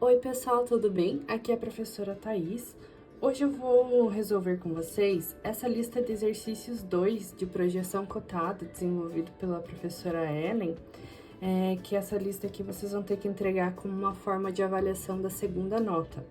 Oi, pessoal, tudo bem? Aqui é a professora Thaís. Hoje eu vou resolver com vocês essa lista de exercícios 2 de projeção cotada, desenvolvido pela professora Ellen, que essa lista aqui vocês vão ter que entregar como uma forma de avaliação da segunda nota,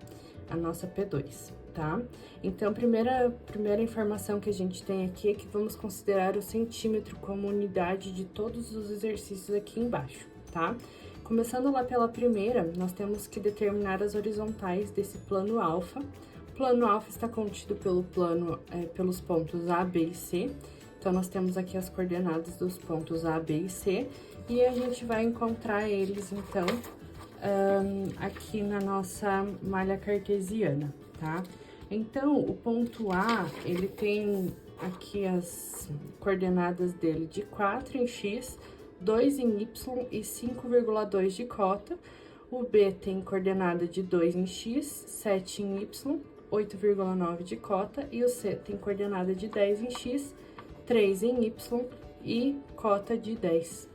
a nossa P2, tá? Então, primeira informação que a gente tem aqui é que vamos considerar o centímetro como unidade de todos os exercícios aqui embaixo, tá? Começando lá pela primeira, nós temos que determinar as horizontais desse plano alfa. O plano alfa está contido pelos pontos A, B e C. Então, nós temos aqui as coordenadas dos pontos A, B e C. E a gente vai encontrar eles, então, aqui na nossa malha cartesiana, tá? Então, o ponto A, ele tem aqui as coordenadas dele de 4 em X, 2 em Y e 5,2 de cota. O B tem coordenada de 2 em X, 7 em Y, 8,9 de cota. E o C tem coordenada de 10 em X, 3 em Y e cota de 10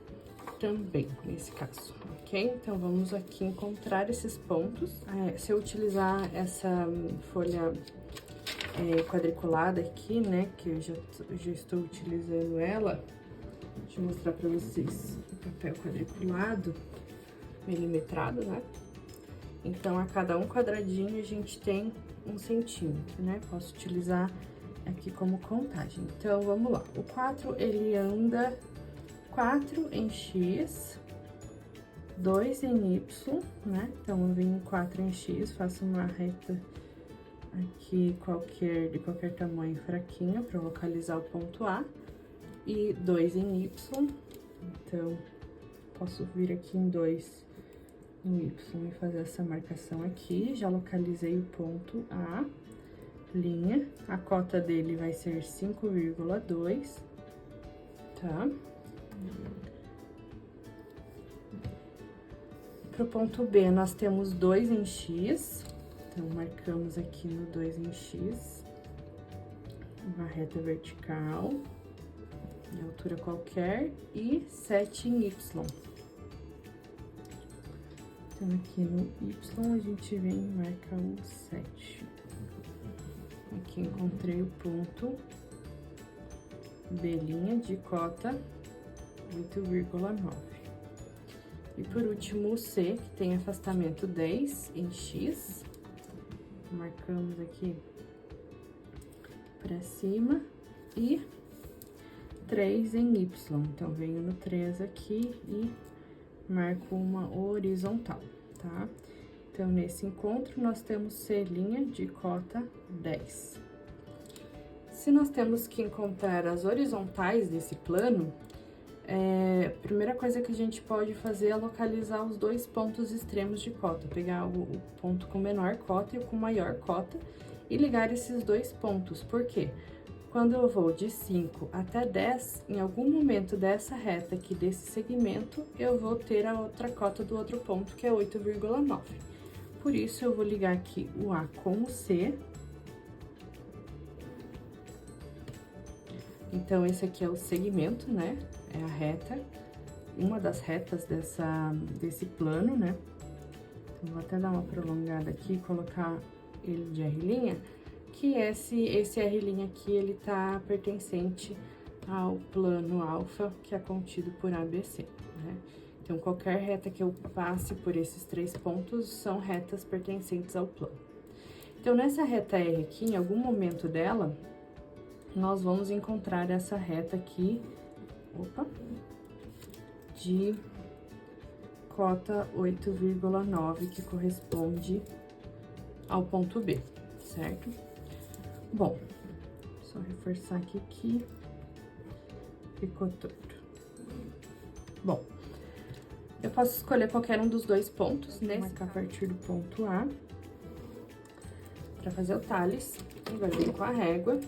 também, nesse caso, ok? Então, vamos aqui encontrar esses pontos. Se eu utilizar essa folha quadriculada aqui, né, que eu já estou utilizando ela, deixa eu mostrar pra vocês o papel quadriculado, milimetrado, né? Então, a cada um quadradinho, a gente tem 1 centímetro, né? Posso utilizar aqui como contagem. Então, vamos lá. O 4, ele anda 4 em X, 2 em Y, né? Então, eu venho 4 em X, faço uma reta aqui de qualquer tamanho fraquinha para localizar o ponto A. E 2 em Y, então, posso vir aqui em 2 no Y e fazer essa marcação aqui. Já localizei o ponto A, linha. A cota dele vai ser 5,2, tá? Pro ponto B, nós temos 2 em X, então, marcamos aqui no 2 em X, uma reta vertical, de altura qualquer, e 7 em Y. Então, aqui no Y, a gente vem e marca o 7. Aqui encontrei o ponto B' de cota 8,9. E por último, o C, que tem afastamento 10 em X. Marcamos aqui pra cima e 3 em Y. Então, venho no 3 aqui e marco uma horizontal, tá? Então, nesse encontro, nós temos C' de cota 10. Se nós temos que encontrar as horizontais desse plano, a primeira coisa que a gente pode fazer é localizar os dois pontos extremos de cota, pegar o ponto com menor cota e o com maior cota e ligar esses dois pontos. Por quê? Quando eu vou de 5 até 10, em algum momento dessa reta aqui, desse segmento, eu vou ter a outra cota do outro ponto, que é 8,9. Por isso, eu vou ligar aqui o A com o C. Então, esse aqui é o segmento, né? É a reta, uma das retas desse plano, né? Então, vou até dar uma prolongada aqui e colocar ele de R', que esse R' aqui, ele tá pertencente ao plano alfa, que é contido por ABC, né? Então, qualquer reta que eu passe por esses 3 pontos são retas pertencentes ao plano. Então, nessa reta R aqui, em algum momento dela, nós vamos encontrar essa reta aqui, de cota 8,9, que corresponde ao ponto B, certo? Bom, só reforçar aqui que ficou torto. Bom, eu posso escolher qualquer um dos dois pontos, né? Marcar a partir do ponto A, para fazer o tales, e vai vir com a régua.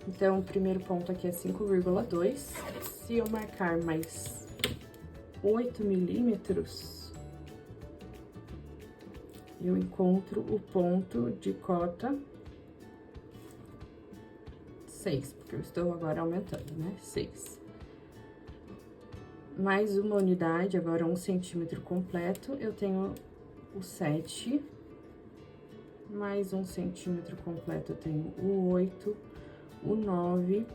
Então, o primeiro ponto aqui é 5,2. Se eu marcar mais 8 milímetros, eu encontro o ponto de cota 6, porque eu estou agora aumentando, né? 6. Mais uma unidade, agora 1 centímetro completo, eu tenho o 7, mais 1 centímetro completo eu tenho o 8, o 9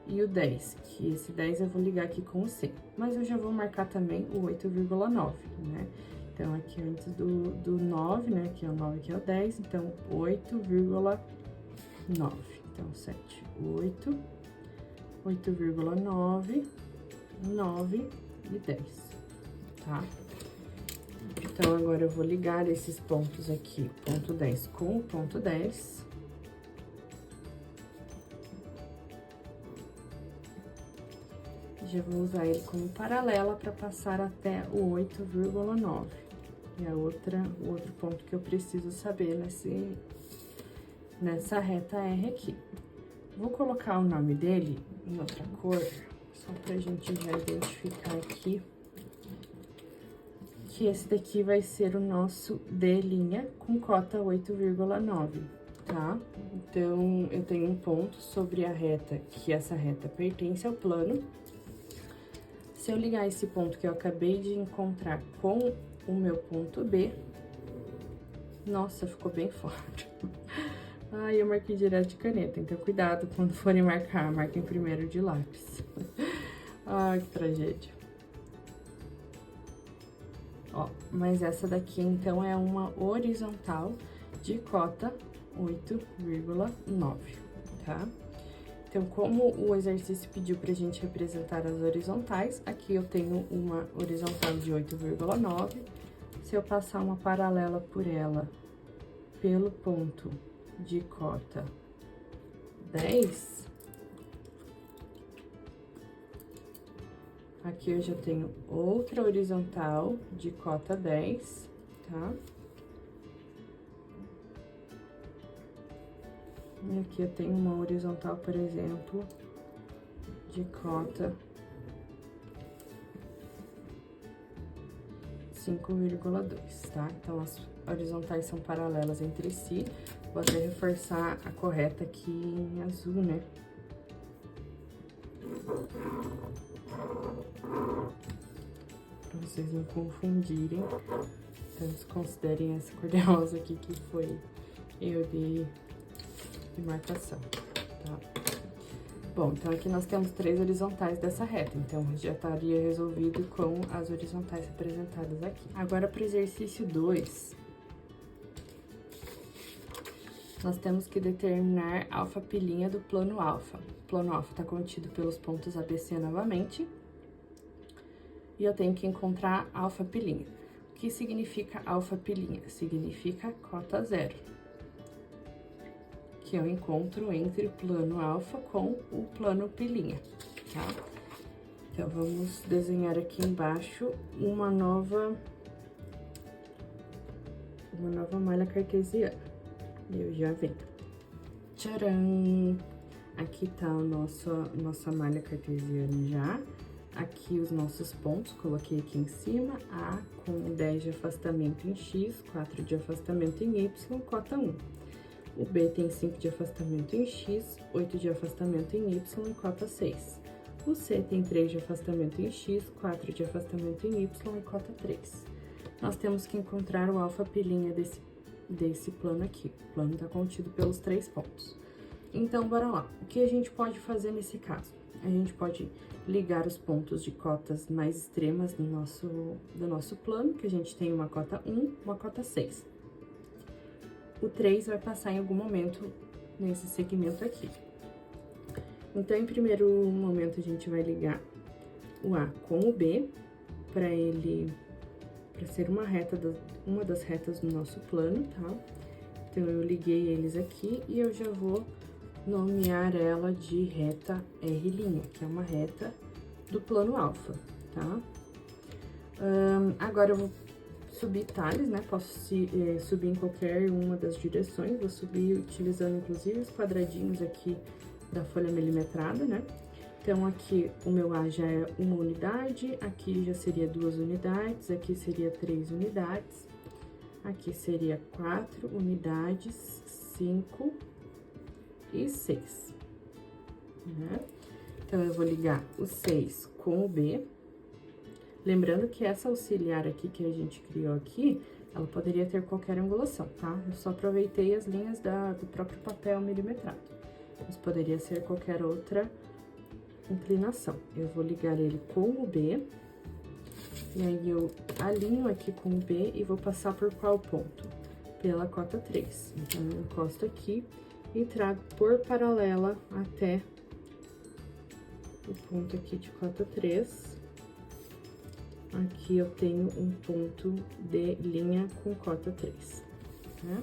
e o 10, que esse 10 eu vou ligar aqui com o C. Mas eu já vou marcar também o 8,9, né? Então, aqui antes do 9, né? Aqui é o 9, aqui é o 10, então 8,9. Então, 7, 8, 8,9, 9 e 10, tá? Então, agora eu vou ligar esses pontos aqui, ponto 10 com o ponto 10. Já vou usar ele como paralela para passar até o 8,9. E o outro ponto que eu preciso saber nessa reta R aqui. Vou colocar o nome dele em outra cor, só pra gente já identificar aqui. Que esse daqui vai ser o nosso D' com cota 8,9, tá? Então, eu tenho um ponto sobre a reta, que essa reta pertence ao plano. Se eu ligar esse ponto que eu acabei de encontrar com o meu ponto B, nossa, ficou bem forte. Ai, eu marquei direto de caneta, então cuidado quando forem marcar, marquem primeiro de lápis. Ai, que tragédia. Ó, mas essa daqui, então, é uma horizontal de cota 8,9, tá? Então, como o exercício pediu pra gente representar as horizontais, aqui eu tenho uma horizontal de 8,9. Se eu passar uma paralela por ela, pelo ponto de cota 10, aqui eu já tenho outra horizontal de cota 10, tá? E aqui eu tenho uma horizontal, por exemplo, de cota 5,2, tá? Então, as horizontais são paralelas entre si. Vou até reforçar a correta aqui em azul, né? Pra vocês não confundirem. Então, desconsiderem essa cor de rosa aqui, que foi eu de marcação, tá? Bom, então aqui nós temos 3 horizontais dessa reta, então já estaria resolvido com as horizontais representadas aqui. Agora, para o exercício 2, nós temos que determinar alfa-π do plano alfa. O plano alfa está contido pelos pontos ABC novamente, e eu tenho que encontrar alfa-π. O que significa alfa-π? Significa cota zero, que eu encontro entre o plano alfa com o plano π, tá? Então, vamos desenhar aqui embaixo uma nova malha cartesiana. E eu já venho. Tcharam! Aqui tá a nossa malha cartesiana já. Aqui os nossos pontos, coloquei aqui em cima, A com 10 de afastamento em X, 4 de afastamento em Y, cota 1. O B tem 5 de afastamento em X, 8 de afastamento em Y e cota 6. O C tem 3 de afastamento em X, 4 de afastamento em Y e cota 3. Nós temos que encontrar o alfa-π desse plano aqui. O plano está contido pelos 3 pontos. Então, bora lá. O que a gente pode fazer nesse caso? A gente pode ligar os pontos de cotas mais extremas do nosso plano, que a gente tem uma cota 1, uma cota 6. O 3 vai passar em algum momento nesse segmento aqui. Então, em primeiro momento, a gente vai ligar o A com o B, para ser uma das retas do nosso plano, tá? Então, eu liguei eles aqui e eu já vou nomear ela de reta R', que é uma reta do plano alfa, tá? Agora, eu vou subir talhes, né? Posso subir em qualquer uma das direções, vou subir utilizando, inclusive, os quadradinhos aqui da folha milimetrada, né? Então, aqui o meu A já é 1 unidade, aqui já seria 2 unidades, aqui seria 3 unidades, aqui seria 4 unidades, 5 e 6, né? Então, eu vou ligar o 6 com o B. Lembrando que essa auxiliar aqui que a gente criou aqui Ela poderia ter qualquer angulação, tá? Eu só aproveitei as linhas do próprio papel milimetrado. Mas poderia ser qualquer outra inclinação. Eu vou ligar ele com o B. E aí, eu alinho aqui com o B e vou passar por qual ponto? Pela cota 3. Então, eu encosto aqui e trago por paralela até o ponto aqui de cota 3. Aqui eu tenho um ponto de linha com cota 3, né?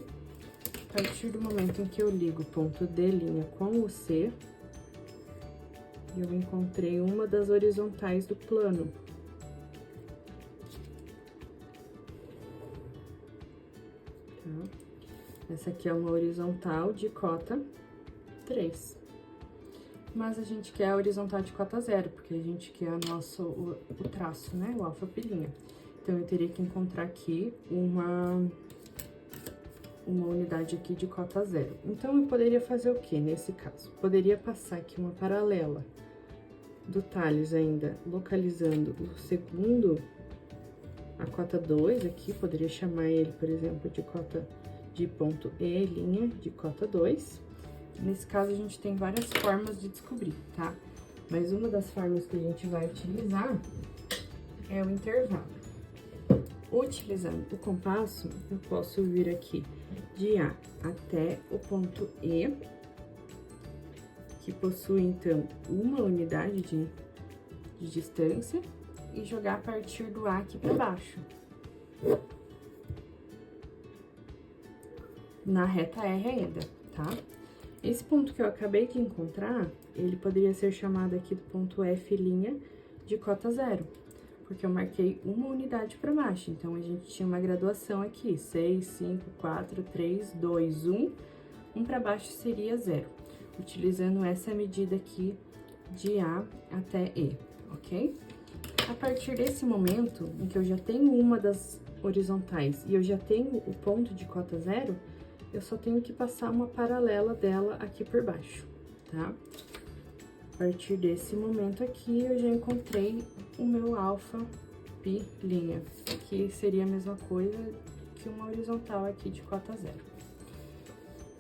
A partir do momento em que eu ligo o ponto de linha com o C, eu encontrei uma das horizontais do plano. Tá? Essa aqui é uma horizontal de cota 3. Mas a gente quer a horizontal de cota 0, porque a gente quer o traço, né? O alfa-pilinha. Então, eu teria que encontrar aqui uma unidade aqui de cota 0. Então, eu poderia fazer o que nesse caso? Poderia passar aqui uma paralela do Tales ainda, localizando o segundo, a cota 2 aqui, poderia chamar ele, por exemplo, de ponto E', de cota 2. Nesse caso, a gente tem várias formas de descobrir, tá? Mas uma das formas que a gente vai utilizar é o intervalo. Utilizando o compasso, eu posso vir aqui de A até o ponto E, que possui, então, uma unidade de distância, e jogar a partir do A aqui para baixo. Na reta R ainda, tá? Esse ponto que eu acabei de encontrar, ele poderia ser chamado aqui do ponto F' de cota 0, porque eu marquei uma unidade para baixo. Então, a gente tinha uma graduação aqui, 6, 5, 4, 3, 2, 1. Um para baixo seria 0, utilizando essa medida aqui de A até E, ok? A partir desse momento, em que eu já tenho uma das horizontais e eu já tenho o ponto de cota 0, eu só tenho que passar uma paralela dela aqui por baixo, tá? A partir desse momento aqui, eu já encontrei o meu alfa pi', que seria a mesma coisa que uma horizontal aqui de cota 0.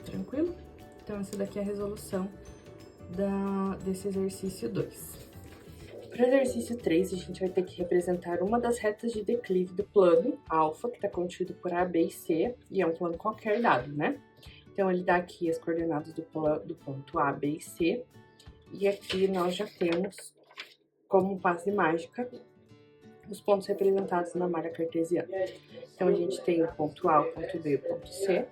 Tranquilo? Então, essa daqui é a resolução desse exercício 2. Para o exercício 3, a gente vai ter que representar uma das retas de declive do plano alfa, que está contido por A, B e C, e é um plano qualquer dado, né? Então, ele dá aqui as coordenadas do ponto A, B e C, e aqui nós já temos, como base mágica, os pontos representados na malha cartesiana. Então, a gente tem o ponto A, o ponto B e o ponto C.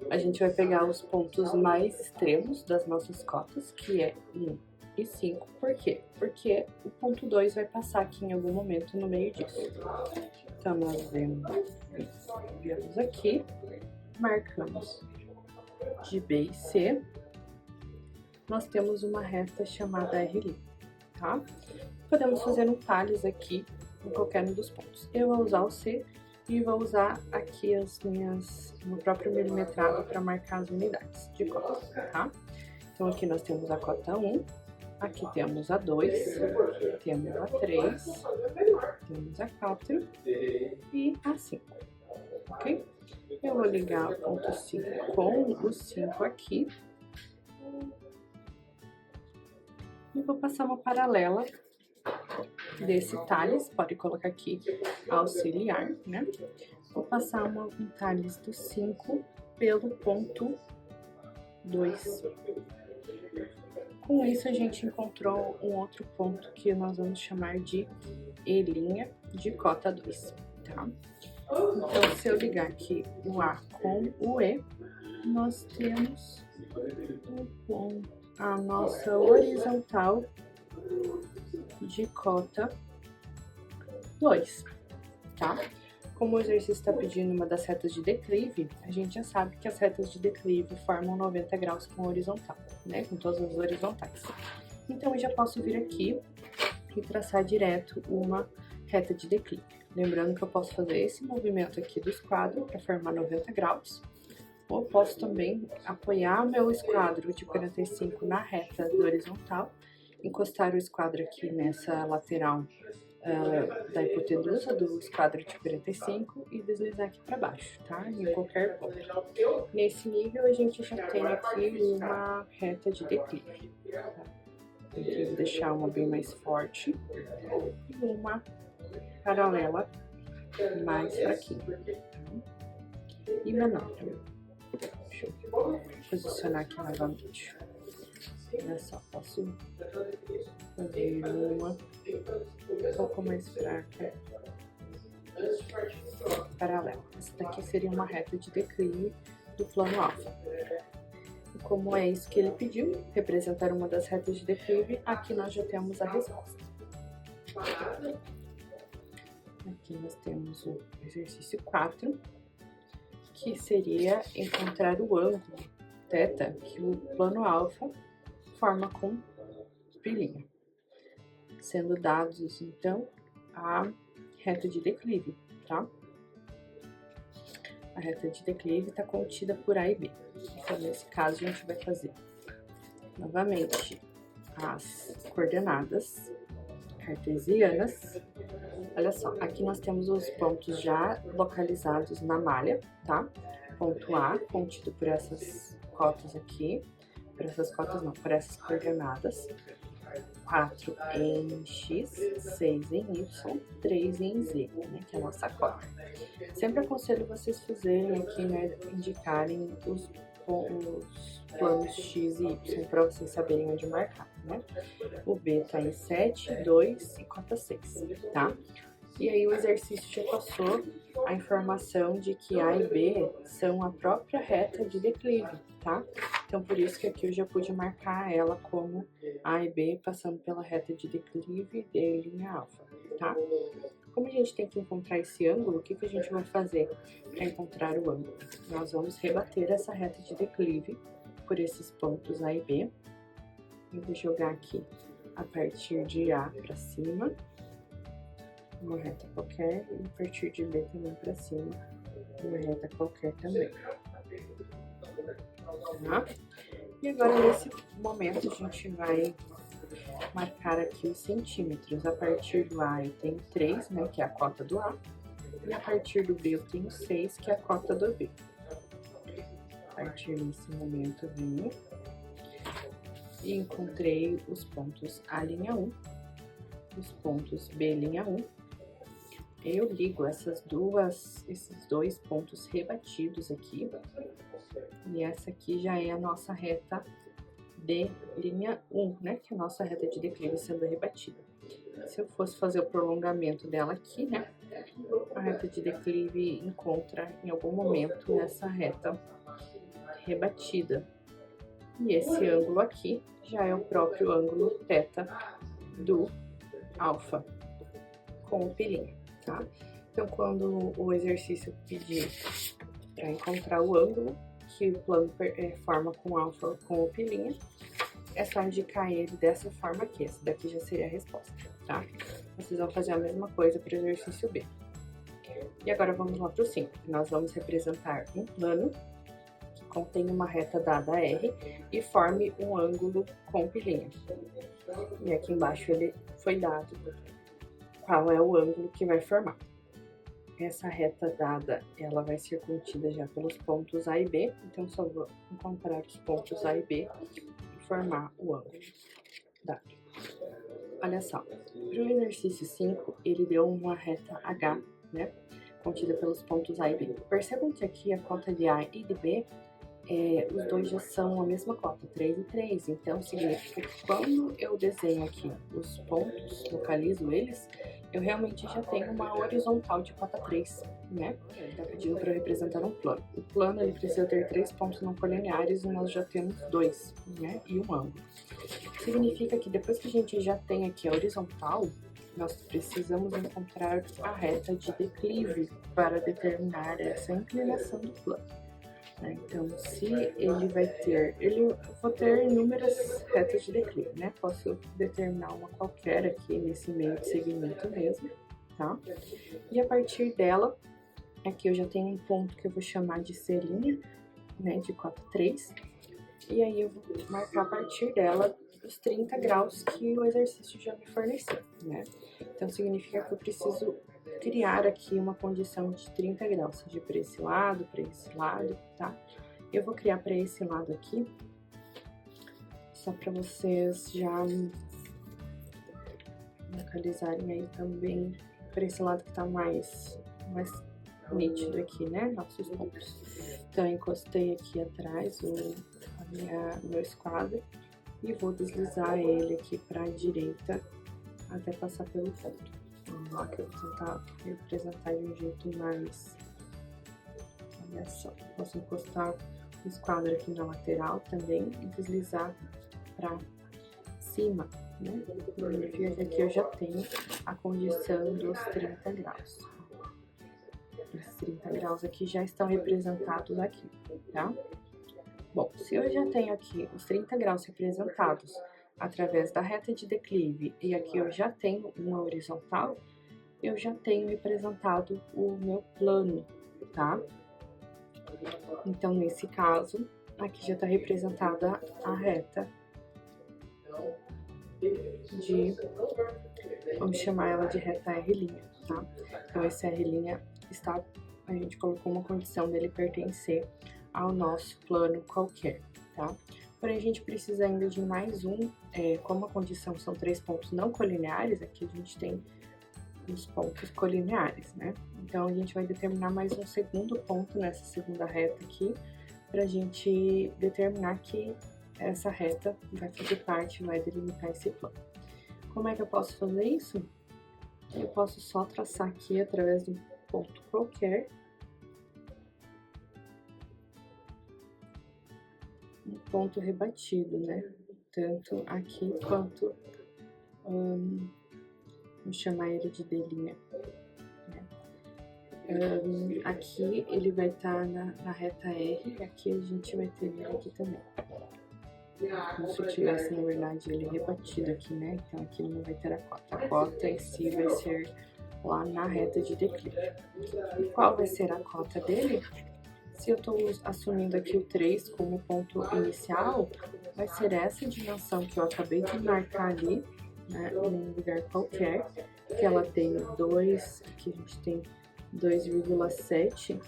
A gente vai pegar os pontos mais extremos das nossas cotas, que é 1 e 5. Por quê? Porque o ponto 2 vai passar aqui em algum momento no meio disso. Então, nós viemos aqui, marcamos de B e C, nós temos uma reta chamada R', tá? Podemos fazer um Tales aqui em qualquer um dos pontos. Eu vou usar o C e vou usar aqui no próprio milimetrado para marcar as unidades de cota, tá? Então, aqui nós temos a cota 1, aqui temos a 2, temos a 3, temos a 4 e a 5, ok? Eu vou ligar o ponto 5 com o 5 aqui e vou passar uma paralela desse Tales, pode colocar aqui auxiliar, né? Vou passar um Tales do 5 pelo ponto 2. Com isso, a gente encontrou um outro ponto que nós vamos chamar de E' de cota 2, tá? Então, se eu ligar aqui o A com o E, nós temos a nossa horizontal de cota 2, tá? Como o exercício está pedindo uma das retas de declive, a gente já sabe que as retas de declive formam 90 graus com a horizontal, né? Com todas as horizontais. Então, eu já posso vir aqui e traçar direto uma reta de declive. Lembrando que eu posso fazer esse movimento aqui do esquadro para formar 90 graus, ou posso também apoiar o meu esquadro de 45 na reta do horizontal, encostar o esquadro aqui nessa lateral da hipotenusa do esquadro de 45 e deslizar aqui para baixo, tá? Em qualquer ponto. Nesse nível, a gente já tem aqui uma reta de declive. Tá? Tem que deixar uma bem mais forte e uma paralela mais fraquinha. Tá? E menor também. Deixa eu posicionar aqui novamente. Olha só, posso fazer uma um pouco mais fraca, paralela. Essa daqui seria uma reta de declive do plano alfa. E como é isso que ele pediu, representar uma das retas de declive, aqui nós já temos a resposta. Aqui nós temos o exercício 4, que seria encontrar o ângulo θ que o plano alfa forma com pilinha, sendo dados, então, a reta de declive, tá? A reta de declive está contida por A e B. Então, nesse caso, a gente vai fazer, novamente, as coordenadas cartesianas. Olha só, aqui nós temos os pontos já localizados na malha, tá? Ponto A, contido por essas cotas aqui, por essas cotas não, por essas coordenadas. 4 em X, 6 em Y, 3 em Z, né, que é a nossa cota. Sempre aconselho vocês fazerem aqui, né, indicarem os planos X e Y para vocês saberem onde marcar, né? O B tá em 7, 2 e cota 6, tá? E aí o exercício já passou a informação de que A e B são a própria reta de declive, tá? Então, por isso que aqui eu já pude marcar ela como A e B passando pela reta de declive de linha alfa, tá? Como a gente tem que encontrar esse ângulo, o que a gente vai fazer para encontrar o ângulo? Nós vamos rebater essa reta de declive por esses pontos A e B. Eu vou jogar aqui a partir de A para cima, uma reta qualquer, e a partir de B também para cima, uma reta qualquer também. Tá? E agora, nesse momento, a gente vai marcar aqui os centímetros. A partir do A eu tenho 3, né, que é a cota do A, e a partir do B eu tenho 6, que é a cota do B. A partir desse momento, eu venho e encontrei os pontos A'1, os pontos B'1. Eu ligo esses dois pontos rebatidos aqui, e essa aqui já é a nossa reta D'1, né, que é a nossa reta de declive sendo rebatida. Se eu fosse fazer o prolongamento dela aqui, né, a reta de declive encontra em algum momento nessa reta rebatida. E esse ângulo aqui já é o próprio ângulo θ do alfa com o pilinha, tá? Então, quando o exercício pedir para encontrar o ângulo que o plano forma com alfa com o pilinha, é só indicar ele dessa forma aqui. Essa daqui já seria a resposta, tá? Vocês vão fazer a mesma coisa para o exercício B. E agora vamos lá para o 5. Nós vamos representar um plano que contém uma reta dada R e forme um ângulo com pilinha. E aqui embaixo ele foi dado qual é o ângulo que vai formar. Essa reta dada, ela vai ser contida já pelos pontos A e B, então só vou encontrar os pontos A e B e formar o ângulo dado. Olha só, para o exercício 5, ele deu uma reta H, né, contida pelos pontos A e B. Percebam que aqui a cota de A e de B, os dois já são a mesma cota, 3 e 3, então significa que quando eu desenho aqui os pontos, localizo eles, eu realmente já tenho uma horizontal de cota 3, né? Está pedindo para representar um plano. O plano ele precisa ter 3 pontos não colineares e nós já temos 2, né? E um ângulo. Significa que depois que a gente já tem aqui a horizontal, nós precisamos encontrar a reta de declive para determinar essa inclinação do plano. Então, se ele vai ter, vou ter inúmeras retas de declive, né? Posso determinar uma qualquer aqui nesse meio de segmento mesmo, tá? E a partir dela, aqui eu já tenho um ponto que eu vou chamar de C', né? De cota 3. E aí eu vou marcar a partir dela os 30 graus que o exercício já me forneceu, né? Então, significa que eu preciso criar aqui uma condição de 30 graus, seja para esse lado, tá? Eu vou criar para esse lado aqui, só para vocês já localizarem aí também para esse lado que tá mais nítido aqui, né? Nossos pontos. Então, eu encostei aqui atrás meu esquadro e vou deslizar ele aqui para a direita até passar pelo ponto. Vamos lá, que eu vou tentar representar de um jeito mais. Olha só, posso encostar o esquadro aqui na lateral também e deslizar para cima, né? Significa que aqui eu já tenho a condição dos 30 graus. Esses 30 graus aqui já estão representados aqui, tá? Bom, se eu já tenho aqui os 30 graus representados através da reta de declive e aqui eu já tenho uma horizontal, eu já tenho representado o meu plano, tá? Então, nesse caso, aqui já está representada a reta vamos chamar ela de reta R', tá? Então, esse R' a gente colocou uma condição dele pertencer ao nosso plano qualquer, tá? Porém, a gente precisa ainda de mais como a condição são 3 pontos não colineares, aqui a gente tem os pontos colineares, né? Então, a gente vai determinar mais um segundo ponto nessa segunda reta aqui, pra gente determinar que essa reta vai fazer parte, vai delimitar esse plano. Como é que eu posso fazer isso? Eu posso só traçar aqui através de um ponto qualquer um ponto rebatido, né? Tanto aqui quanto vamos chamar ele de D', né? Aqui ele vai estar na reta R, e aqui a gente vai ter ele aqui também. Como se eu tivesse, na verdade, ele rebatido aqui, né? Então aqui ele não vai ter a cota. A cota em si vai ser lá na reta de declive. E qual vai ser a cota dele? Se eu estou assumindo aqui o 3 como ponto inicial, vai ser essa dimensão que eu acabei de marcar ali, né, em um lugar qualquer, que ela tem 2, aqui a gente tem 2,7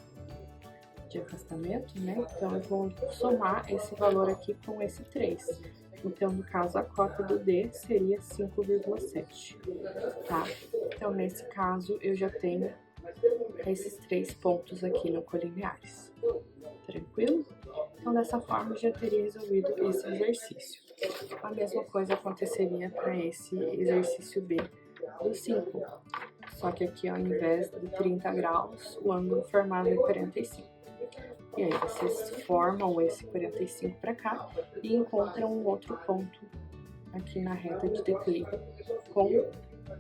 de afastamento, né? Então, eu vou somar esse valor aqui com esse 3. Então, no caso, a cota do D seria 5,7, tá? Então, nesse caso, eu já tenho esses 3 pontos aqui no colineares. Tranquilo? Então, dessa forma, eu já teria resolvido esse exercício. A mesma coisa aconteceria para esse exercício B do 5. Só que aqui, ao invés de 30 graus, o ângulo formado é 45. E aí, vocês formam esse 45 para cá e encontram um outro ponto aqui na reta de declive com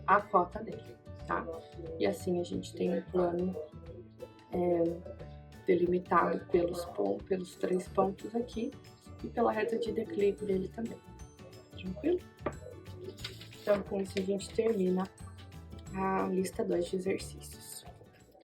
a cota dele, tá? E assim a gente tem um plano delimitado pelos 3 pontos aqui e pela reta de declive dele também. Tranquilo? Então, com isso a gente termina a lista 2 de exercícios.